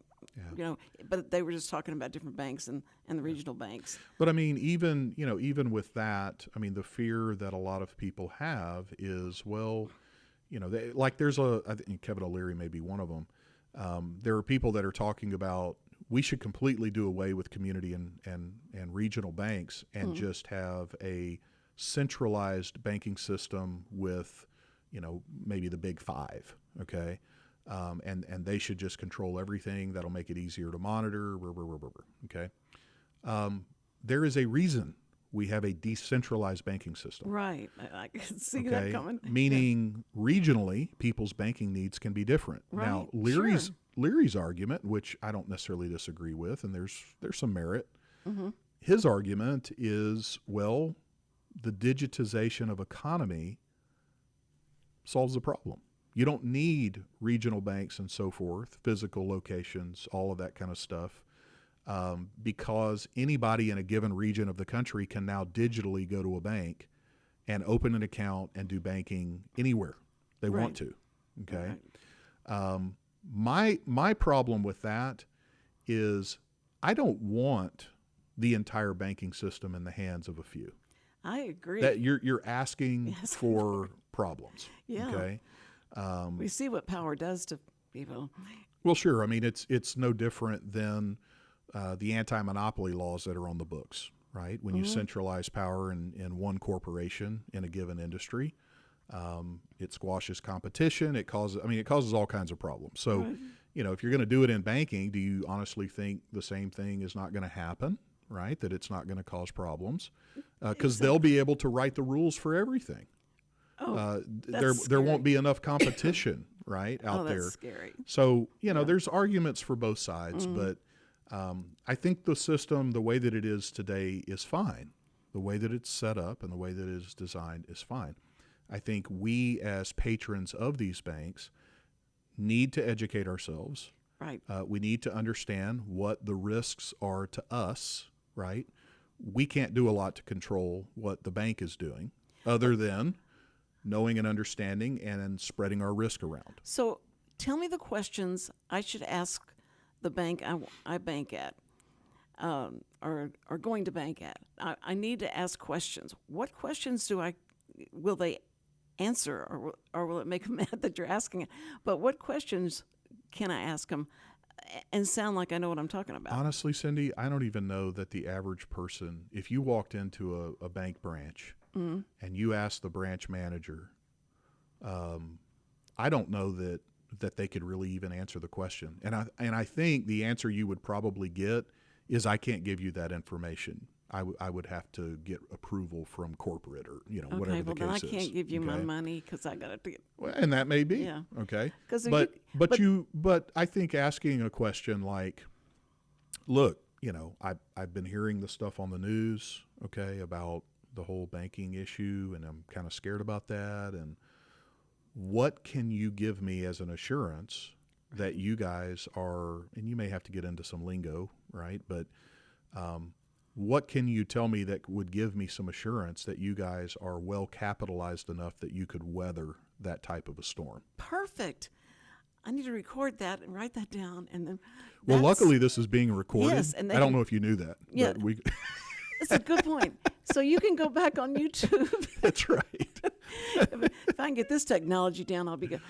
[SPEAKER 6] Yeah.
[SPEAKER 5] But they were just talking about different banks and the regional banks.
[SPEAKER 6] But I mean, even with that, I mean, the fear that a lot of people have is, well, there's I think Kevin O'Leary may be one of them. There are people that are talking about we should completely do away with community and regional banks and just have a centralized banking system with, maybe the big five. Okay. And they should just control everything. That'll make it easier to monitor. Okay. There is a reason we have a decentralized banking system.
[SPEAKER 5] Right. I can see that coming.
[SPEAKER 6] Meaning regionally, people's banking needs can be different.
[SPEAKER 5] Right.
[SPEAKER 6] Now, Leary's argument, which I don't necessarily disagree with, and there's some merit. His argument is, well, the digitization of economy solves the problem. You don't need regional banks and so forth, physical locations, all of that kind of stuff, because anybody in a given region of the country can now digitally go to a bank and open an account and do banking anywhere they want to. Okay. Right. My problem with that is I don't want the entire banking system in the hands of a few.
[SPEAKER 5] I agree.
[SPEAKER 6] That you're asking for problems.
[SPEAKER 5] Yeah.
[SPEAKER 6] Okay.
[SPEAKER 5] We see what power does to people.
[SPEAKER 6] Well, sure. I mean, it's no different than the anti-monopoly laws that are on the books, right? When you centralize power in one corporation in a given industry, it squashes competition. It causes all kinds of problems. So, if you're going to do it in banking, do you honestly think the same thing is not going to happen, right? That it's not going to cause problems? Because they'll be able to write the rules for everything. There won't be enough competition, right, out there.
[SPEAKER 5] That's scary.
[SPEAKER 6] So, there's arguments for both sides, but I think the system, the way that it is today, is fine. The way that it's set up and the way that it is designed is fine. I think we as patrons of these banks need to educate ourselves.
[SPEAKER 5] Right.
[SPEAKER 6] We need to understand what the risks are to us, right? We can't do a lot to control what the bank is doing other than knowing and understanding and spreading our risk around.
[SPEAKER 5] So tell me the questions I should ask the bank I bank at or going to bank at. I need to ask questions. What questions will they answer or will it make them mad that you're asking it? But what questions can I ask them and sound like I know what I'm talking about?
[SPEAKER 6] Honestly, Cindy, I don't even know that the average person, if you walked into a bank branch and you asked the branch manager, I don't know that they could really even answer the question. And I think the answer you would probably get is, I can't give you that information. I would have to get approval from corporate or whatever the case is.
[SPEAKER 5] Okay, well then I can't give you my money because I got to.
[SPEAKER 6] Well, and that may be.
[SPEAKER 5] Yeah.
[SPEAKER 6] Okay.
[SPEAKER 5] But
[SPEAKER 6] I think asking a question like, look, I've been hearing the stuff on the news, okay, about the whole banking issue, and I'm kind of scared about that. And what can you give me as an assurance that you guys are, and you may have to get into some lingo, right? But what can you tell me that would give me some assurance that you guys are well capitalized enough that you could weather that type of a storm?
[SPEAKER 5] Perfect. I need to record that and write that down, and then.
[SPEAKER 6] Well,
[SPEAKER 5] that's-
[SPEAKER 6] luckily this is being recorded.
[SPEAKER 5] Yes, and they
[SPEAKER 6] I don't
[SPEAKER 5] can-
[SPEAKER 6] know if you knew that.
[SPEAKER 5] Yeah.
[SPEAKER 6] But we,
[SPEAKER 5] It's a good point. So you can go back on YouTube.
[SPEAKER 6] that's right.
[SPEAKER 5] If I can get this technology down, I'll be good.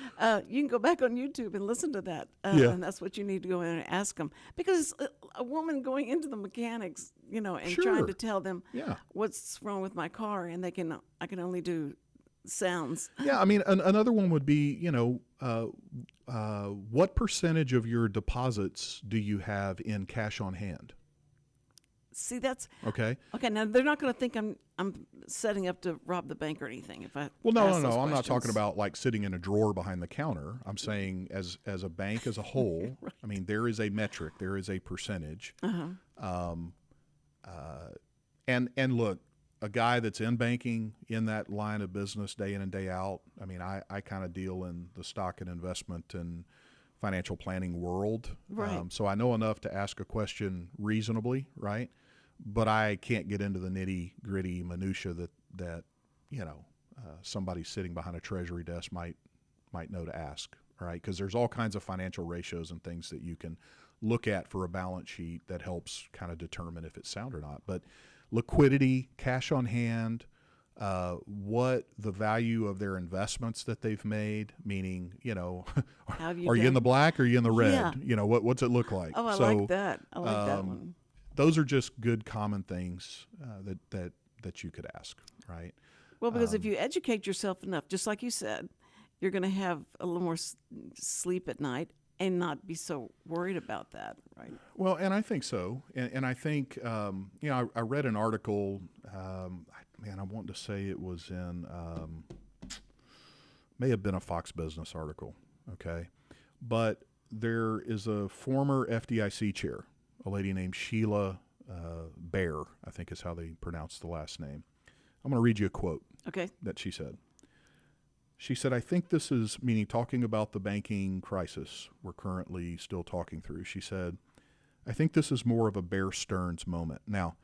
[SPEAKER 5] You can go back on YouTube and listen to that.
[SPEAKER 6] Yeah.
[SPEAKER 5] And that's what you need to go in and ask them. Because a woman going into the mechanics, and
[SPEAKER 6] Sure.
[SPEAKER 5] trying to tell them
[SPEAKER 6] Yeah.
[SPEAKER 5] what's wrong with my car, and I can only do sounds.
[SPEAKER 6] Yeah, I mean, another one would be, what percentage of your deposits do you have in cash on hand?
[SPEAKER 5] See, that's
[SPEAKER 6] Okay.
[SPEAKER 5] okay. Now they're not going to think I'm setting up to rob the bank or anything. If I
[SPEAKER 6] Well, no.
[SPEAKER 5] ask those
[SPEAKER 6] I'm not talking
[SPEAKER 5] questions.
[SPEAKER 6] about like sitting in a drawer behind the counter. I'm saying as a bank as a whole. I mean, there is a metric, there is a percentage. And look, a guy that's in banking in that line of business day in and day out. I mean, I kind of deal in the stock and investment and financial planning world.
[SPEAKER 5] Right.
[SPEAKER 6] So I know enough to ask a question reasonably, right? But I can't get into the nitty gritty minutia that somebody sitting behind a treasury desk might know to ask, right? Because there's all kinds of financial ratios and things that you can look at for a balance sheet that helps kind of determine if it's sound or not. But liquidity, cash on hand, what the value of their investments that they've made, meaning,
[SPEAKER 5] Have you
[SPEAKER 6] are you in
[SPEAKER 5] done-
[SPEAKER 6] the black or are you in the red?
[SPEAKER 5] Yeah.
[SPEAKER 6] What's it look like?
[SPEAKER 5] Oh, I
[SPEAKER 6] So,
[SPEAKER 5] like that. I like that one.
[SPEAKER 6] those are just good common things that you could ask, right?
[SPEAKER 5] Well, because if you educate yourself enough, just like you said, you're going to have a little more sleep at night and not be so worried about that, right?
[SPEAKER 6] Well, and I think so. And I think, I read an article, I want to say it was in, may have been a Fox Business article, okay? But there is a former FDIC chair, a lady named Sheila Bair, I think is how they pronounce the last name. I'm going to read you a quote
[SPEAKER 5] Okay.
[SPEAKER 6] that she said. She said, I think this is, meaning talking about the banking crisis we're currently still talking through. She said, I think this is more of a Bear Stearns moment. Now,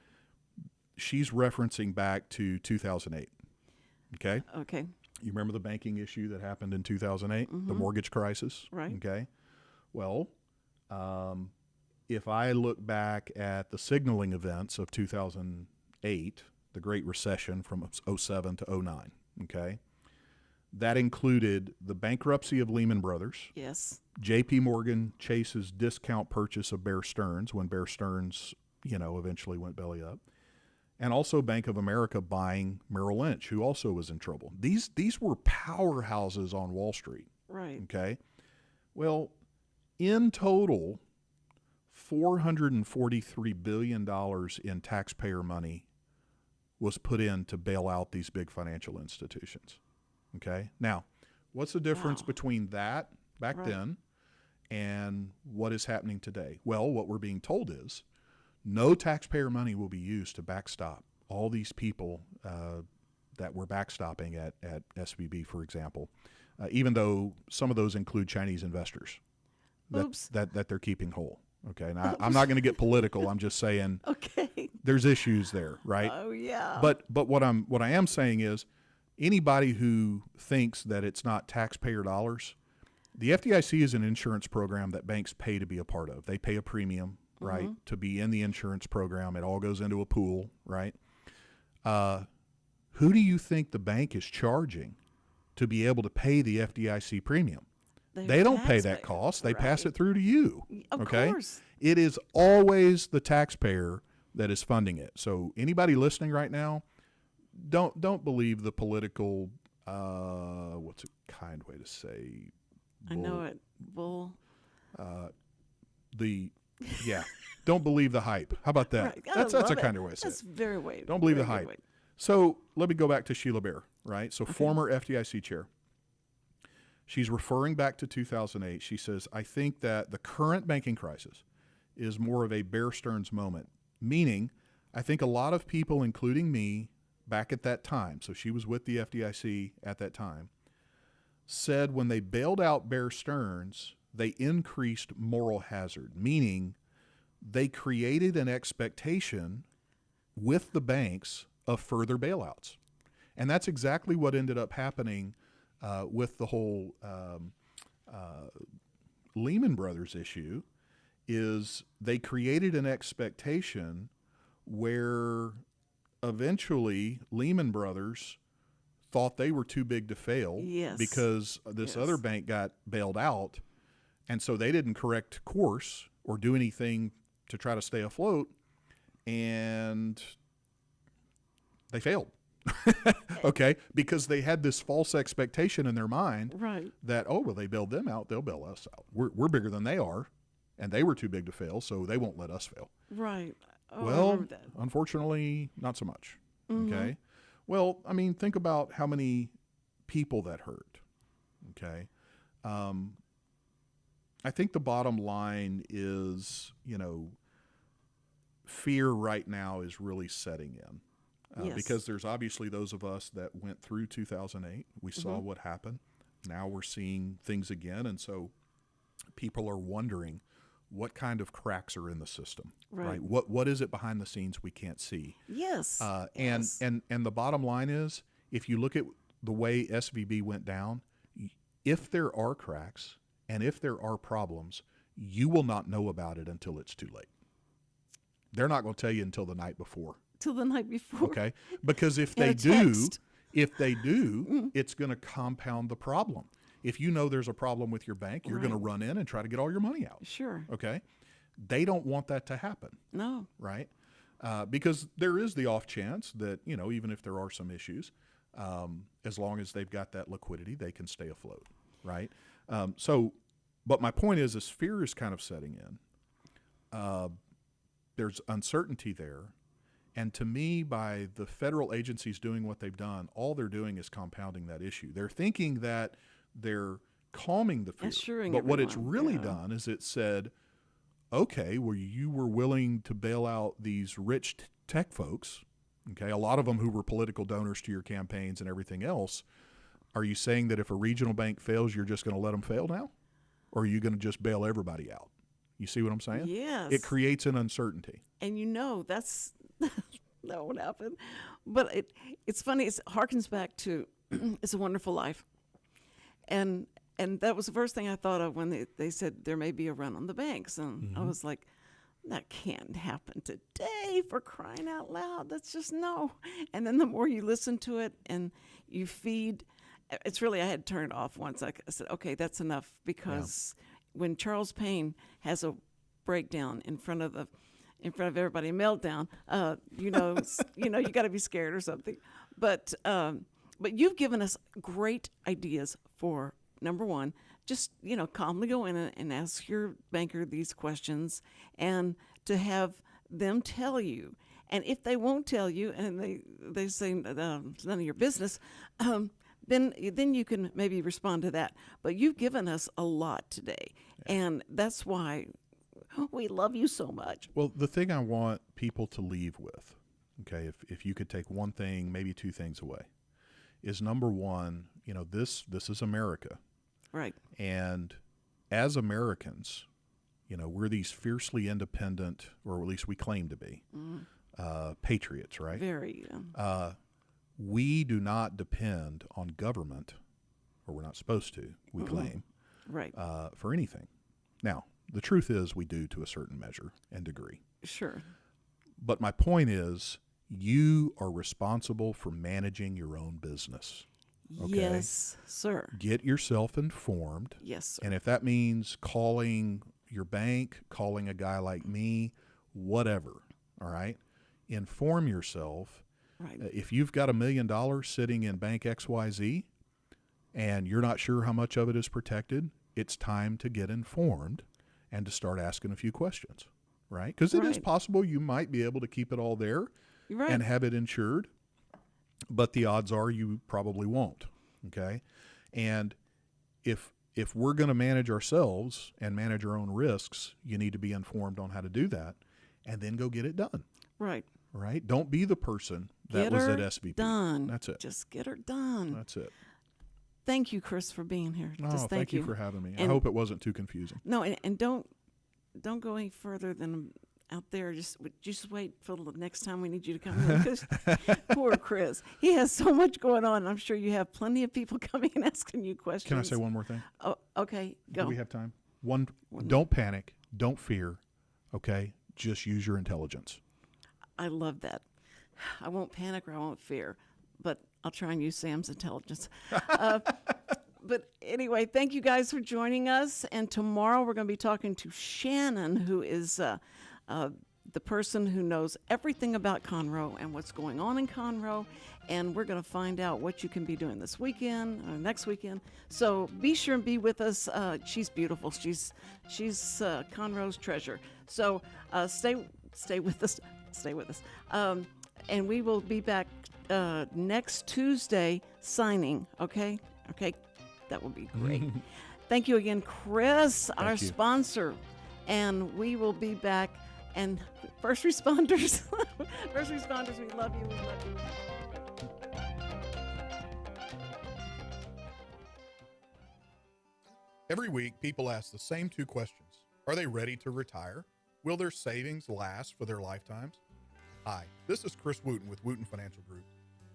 [SPEAKER 6] she's referencing back to 2008. Okay?
[SPEAKER 5] Okay.
[SPEAKER 6] You remember the banking issue that happened in 2008, the mortgage crisis?
[SPEAKER 5] Right.
[SPEAKER 6] Okay. Well, if I look back at the signaling events of 2008, the Great Recession from 07 to 09, okay? That included the bankruptcy of Lehman Brothers,
[SPEAKER 5] Yes.
[SPEAKER 6] J.P. Morgan Chase's discount purchase of Bear Stearns when Bear Stearns, eventually went belly up, and also Bank of America buying Merrill Lynch, who also was in trouble. These were powerhouses on Wall Street,
[SPEAKER 5] Right.
[SPEAKER 6] okay? Well, in total, $443 billion in taxpayer money was put in to bail out these big financial institutions. Okay. Now, what's the difference
[SPEAKER 5] Wow.
[SPEAKER 6] between that back
[SPEAKER 5] Right.
[SPEAKER 6] then and what is happening today? Well, what we're being told is no taxpayer money will be used to backstop all these people that we're backstopping at SVB, for example, even though some of those include Chinese investors
[SPEAKER 5] Oops.
[SPEAKER 6] that they're keeping whole. Okay. Now, I'm not going to get political. I'm just saying
[SPEAKER 5] Okay.
[SPEAKER 6] there's issues there, right?
[SPEAKER 5] Oh, yeah.
[SPEAKER 6] But what I am saying is anybody who thinks that it's not taxpayer dollars, the FDIC is an insurance program that banks pay to be a part of. They pay a premium, right, to be in the insurance program. It all goes into a pool, right? Who do you think the bank is charging to be able to pay the FDIC premium? They don't pay that
[SPEAKER 5] taxpayer,
[SPEAKER 6] cost. They pass
[SPEAKER 5] right.
[SPEAKER 6] it through to you.
[SPEAKER 5] Of
[SPEAKER 6] okay?
[SPEAKER 5] course.
[SPEAKER 6] It is always the taxpayer that is funding it. So anybody listening right now, don't believe the political what's a kind way to say
[SPEAKER 5] I know it. Bull.
[SPEAKER 6] don't believe the hype. How about that?
[SPEAKER 5] Right. I
[SPEAKER 6] That's
[SPEAKER 5] love
[SPEAKER 6] a
[SPEAKER 5] it.
[SPEAKER 6] kind of way to say
[SPEAKER 5] That's
[SPEAKER 6] it.
[SPEAKER 5] very way.
[SPEAKER 6] Don't believe the
[SPEAKER 5] very good
[SPEAKER 6] hype.
[SPEAKER 5] way.
[SPEAKER 6] So let me go back to Sheila Bair, right? So former FDIC chair. She's referring back to 2008. She says, I think that the current banking crisis is more of a Bear Stearns moment, meaning I think a lot of people, including me, back at that time, so she was with the FDIC at that time, said when they bailed out Bear Stearns, they increased moral hazard, meaning they created an expectation with the banks of further bailouts. And that's exactly what ended up happening with the whole Lehman Brothers issue is they created an expectation where eventually Lehman Brothers thought they were too big to fail
[SPEAKER 5] Yes.
[SPEAKER 6] because this
[SPEAKER 5] Yes.
[SPEAKER 6] other bank got bailed out, and so they didn't correct course or do anything to try to stay afloat, and they failed. Okay, because they had this false expectation in their mind
[SPEAKER 5] Right.
[SPEAKER 6] that, oh, well, they bailed them out, they'll bail us out. We're bigger than they are, and they were too big to fail, so they won't let us fail.
[SPEAKER 5] Right. Oh, I
[SPEAKER 6] Well,
[SPEAKER 5] remember that.
[SPEAKER 6] unfortunately, not so much.
[SPEAKER 5] Mm-hmm.
[SPEAKER 6] Okay. Well, I mean, think about how many people that hurt. Okay. I think the bottom line is, fear right now is really setting in.
[SPEAKER 5] Yes.
[SPEAKER 6] Because there's obviously those of us that went through 2008. We saw what happened. Now we're seeing things again. And so people are wondering what kind of cracks are in the system, right? What is it behind the scenes we can't see?
[SPEAKER 5] Yes.
[SPEAKER 6] And the bottom line is, if you look at the way SVB went down, if there are cracks and if there are problems, you will not know about it until it's too late. They're not going to tell you until the night before.
[SPEAKER 5] Till the night before.
[SPEAKER 6] Okay, because if
[SPEAKER 5] In a
[SPEAKER 6] they do,
[SPEAKER 5] text.
[SPEAKER 6] it's going to compound the problem. If you know there's a problem with your bank, you're going to run in and try to get all your money out.
[SPEAKER 5] Sure.
[SPEAKER 6] Okay, they don't want that to happen,
[SPEAKER 5] No.
[SPEAKER 6] right? Because there is the off chance that, even if there are some issues, as long as they've got that liquidity, they can stay afloat, right? But my point is, as fear is kind of setting in, there's uncertainty there. And to me, by the federal agencies doing what they've done, all they're doing is compounding that issue. They're thinking that they're calming the fear.
[SPEAKER 5] Assuring
[SPEAKER 6] but what it's
[SPEAKER 5] everyone,
[SPEAKER 6] really
[SPEAKER 5] yeah.
[SPEAKER 6] done is it said, okay, well, you were willing to bail out these rich tech folks, okay, a lot of them who were political donors to your campaigns and everything else. Are you saying that if a regional bank fails, you're just going to let them fail now? Or are you going to just bail everybody out? You see what I'm saying?
[SPEAKER 5] Yes.
[SPEAKER 6] It creates an uncertainty.
[SPEAKER 5] And that's that won't happen. But it's funny. It harkens back to It's a Wonderful Life. And that was the first thing I thought of when they said there may be a run on the banks. And I was like, that can't happen today, for crying out loud. That's just no. And then the more you listen to it and you feed, it's really, I had turned it off once. I said, okay, that's enough. Because when Charles Payne has a breakdown in front of everybody, a meltdown, you got to be scared or something. But you've given us great ideas for, number one, just, calmly go in and ask your banker these questions and to have them tell you. And if they won't tell you and they say it's none of your business, then you can maybe respond to that. But you've given us a lot today. And that's why we love you so much.
[SPEAKER 6] Well, the thing I want people to leave with, okay, if you could take one thing, maybe two things away, is number one, this is America.
[SPEAKER 5] Right.
[SPEAKER 6] And as Americans, we're these fiercely independent, or at least we claim to be, patriots, right?
[SPEAKER 5] Very.
[SPEAKER 6] We do not depend on government, or we're not supposed to, we claim,
[SPEAKER 5] Right.
[SPEAKER 6] For anything. Now, the truth is we do to a certain measure and degree.
[SPEAKER 5] Sure.
[SPEAKER 6] But my point is, you are responsible for managing your own business. Okay?
[SPEAKER 5] Yes, sir.
[SPEAKER 6] Get yourself informed.
[SPEAKER 5] Yes, sir.
[SPEAKER 6] And if that means calling your bank, calling a guy like me, whatever, all right? Inform yourself.
[SPEAKER 5] Right.
[SPEAKER 6] If you've got $1 million sitting in Bank XYZ and you're not sure how much of it is protected, it's time to get informed and to start asking a few questions, right? Because it is
[SPEAKER 5] Right.
[SPEAKER 6] possible you might be able to keep it all there
[SPEAKER 5] Right.
[SPEAKER 6] and have it insured, but the odds are you probably won't, okay? And if we're going to manage ourselves and manage our own risks, you need to be informed on how to do that and then go get it done,
[SPEAKER 5] Right.
[SPEAKER 6] right? Don't be the person that
[SPEAKER 5] Get
[SPEAKER 6] was
[SPEAKER 5] her
[SPEAKER 6] at SVP.
[SPEAKER 5] done.
[SPEAKER 6] That's it.
[SPEAKER 5] Just get her done.
[SPEAKER 6] That's it.
[SPEAKER 5] Thank you, Chris, for being here.
[SPEAKER 6] No,
[SPEAKER 5] Just
[SPEAKER 6] thank you for having me. I
[SPEAKER 5] And-
[SPEAKER 6] hope it wasn't too confusing.
[SPEAKER 5] No, and don't go any further than out there. Just wait for the next time we need you to come in. 'Cause poor Chris, he has so much going on. I'm sure you have plenty of people coming and asking you questions.
[SPEAKER 6] Can I say one more thing?
[SPEAKER 5] Oh, okay,
[SPEAKER 6] Do
[SPEAKER 5] go.
[SPEAKER 6] we have time? Don't panic. Don't fear. Okay? Just use your intelligence.
[SPEAKER 5] I love that. I won't panic or I won't fear, but I'll try and use Sam's intelligence. But anyway, thank you guys for joining us. And tomorrow we're going to be talking to Shannon, who is the person who knows everything about Conroe and what's going on in Conroe. And we're going to find out what you can be doing this weekend or next weekend. So be sure and be with us. She's beautiful. She's Conroe's treasure. So stay with us. Stay with us. And we will be back next Tuesday signing. Okay. That would be great. Thank you again, Chris, our sponsor. And we will be back. And first responders, we love you. We love you.
[SPEAKER 1] Every week, people ask the same two questions. Are they ready to retire? Will their savings last for their lifetimes? Hi, this is Chris Wootton with Wootton Financial Group.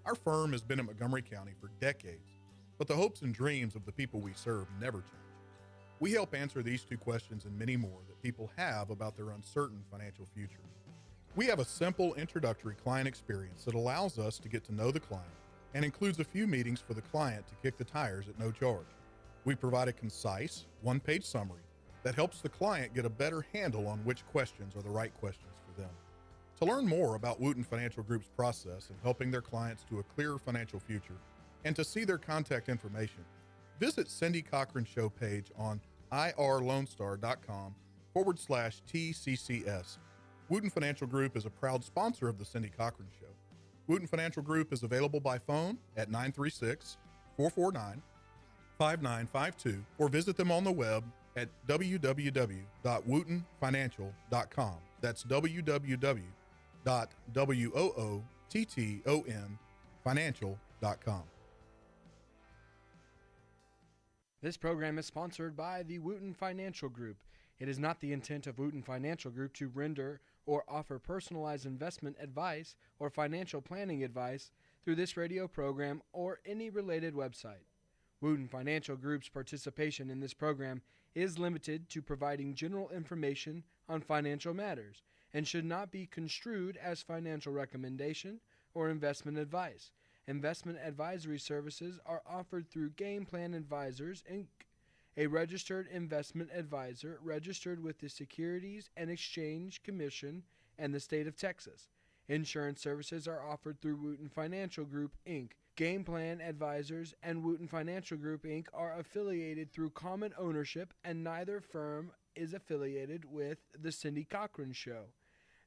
[SPEAKER 1] Our firm has been in Montgomery County for decades, but the hopes and dreams of the people we serve never change. We help answer these two questions and many more that people have about their uncertain financial future. We have a simple introductory client experience that allows us to get to know the client and includes a few meetings for the client to kick the tires at no charge. We provide a concise, one-page summary that helps the client get a better handle on which questions are the right questions for them. To learn more about Wootton Financial Group's process in helping their clients to a clearer financial future and to see their contact information, visit Cindy Cochran's show page on irlonestar.com/TCCS. Wootton Financial Group is a proud sponsor of the Cindy Cochran Show. Wootton Financial Group is available by phone at 936-449-5952 or visit them on the web at www.woottonfinancial.com. That's www.woottonfinancial.com.
[SPEAKER 7] This program is sponsored by the Wootton Financial Group. It is not the intent of Wootton Financial Group to render or offer personalized investment advice or financial planning advice through this radio program or any related website. Wootton Financial Group's participation in this program is limited to providing general information on financial matters and should not be construed as financial recommendation or investment advice. Investment advisory services are offered through Game Plan Advisors, Inc., a registered investment advisor registered with the Securities and Exchange Commission and the state of Texas. Insurance services are offered through Wootton Financial Group, Inc. Game Plan Advisors and Wootton Financial Group, Inc. are affiliated through common ownership, and neither firm is affiliated with The Cindy Cochran Show.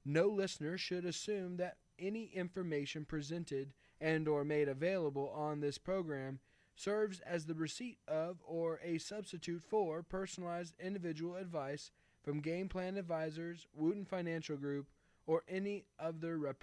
[SPEAKER 7] No listener should assume that any information presented and or made available on this program serves as the receipt of or a substitute for personalized individual advice from Game Plan Advisors, Wootton Financial Group, or any of their representatives.